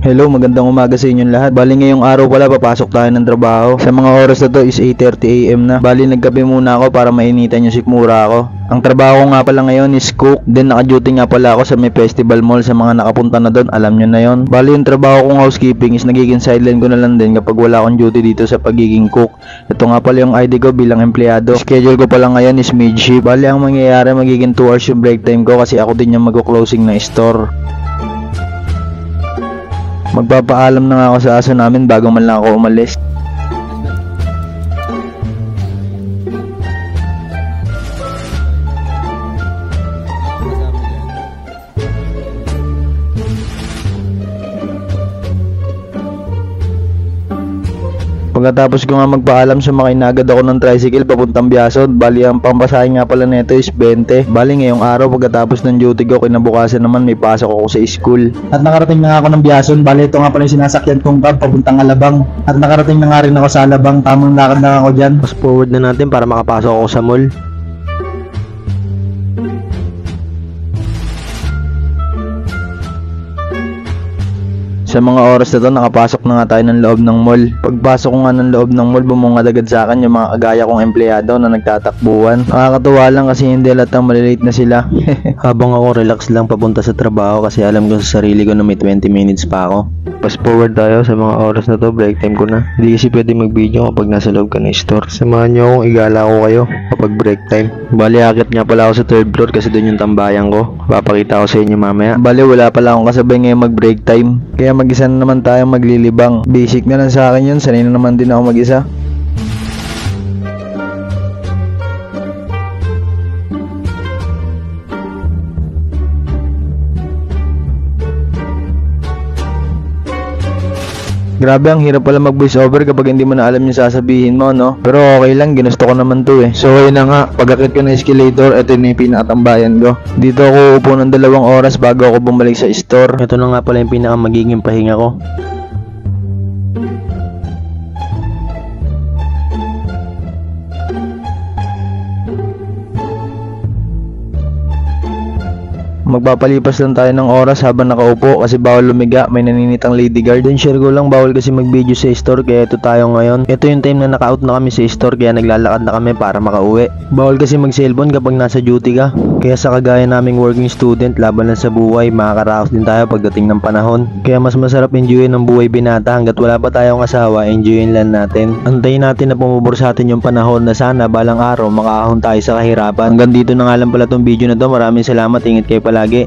Hello, magandang umaga sa inyong lahat. Bali ngayong araw pala papasok tayo ng trabaho. Sa mga oras na to is 8:30 AM na. Bali nagkape muna ako para mainitan yung sikmura ko. Ang trabaho ko nga pala ngayon is cook. Then naka-duty nga pala ako sa may festival mall. Sa mga nakapunta na doon, alam nyo na yon. Bali yung trabaho kong housekeeping is nagiging sideline ko na lang din kapag wala akong duty dito sa pagiging cook. Ito nga pala yung ID ko bilang empleyado. Schedule ko pala ngayon is mid-shift. Bali ang mangyayari magiging 2 hours yung break time ko kasi ako din yung mag-closing na store. Magpapaalam na nga ako sa aso namin bago man lang ako umalis. Pagkatapos ko nga magpaalam, sumakay na agad ako ng tricycle papuntang Biasod. Bali ang pampasahe nga pala nito is 20. Bali ngayong araw pagkatapos ng duty ko, kinabukasan naman may pasok ako sa school. At nakarating na nga ako ng Biasod. Bali ito nga pala yung sinasakyan kong cab papuntang Alabang. At nakarating na nga rin ako sa Alabang. Tamang lakad na ako dyan. Fast forward na natin para makapasok ako sa mall. Sa mga oras na to, nakapasok na nga tayo ng loob ng mall. Pagpasok ko nga ng loob ng mall, bumungad agad sa akin yung mga kagaya kong empleyado na nagtatakbuhan. Nakakatuwa lang kasi hindi latang malilate na sila. Habang ako relax lang papunta sa trabaho kasi alam ko sa sarili ko na may 20 minutes pa ako. Fast forward tayo sa mga oras na to, break time ko na. Hindi kasi pwede mag-video kapag nasa loob ka ng store. Samahan nyo akong igala ko kayo kapag break time. Bali, akit nga pala ako sa 3rd floor kasi doon yung tambayan ko. Papakita ko sa inyo mamaya. Bali, wala pala akong kasabay ngayon mag-break time. Kaya mag-isa na naman tayong maglilibang. Basic na lang sa akin yun, sanay na naman din ako mag-isa. Grabe, ang hirap pala mag voice over kapag hindi mo na alam yung sasabihin mo, no? Pero okay lang, ginusto ko naman to eh. So ayun na nga, pag-akit ko ng escalator, ito na yung pinakatambayan ko. Dito ako uupo ng 2 oras bago ako bumalik sa store. Ito na nga pala yung pinaka magiging pahinga ko. Magpapalipas lang tayo ng oras habang nakaupo kasi bawal lumiga, may naninitang lady guard. Then share ko lang, bawal kasi mag-video sa store kaya ito tayo ngayon. Ito yung time na naka-out na kami sa store kaya naglalakad na kami para makauwi. Bawal kasi mag-cellphone kapag nasa duty ka. Kaya sa kagaya naming working student, laban lang sa buhay, makakaraos din tayo pagdating ng panahon. Kaya mas masarap enjoyin ang buhay binata hanggat wala pa tayong asawa, enjoyin lang natin. Antayin natin na pumubor sa atin yung panahon na sana balang araw makaahon tayo sa kahirapan. Hanggang dito na nga lang pala tong video na to. Maraming salamat, ingat kayo palagi.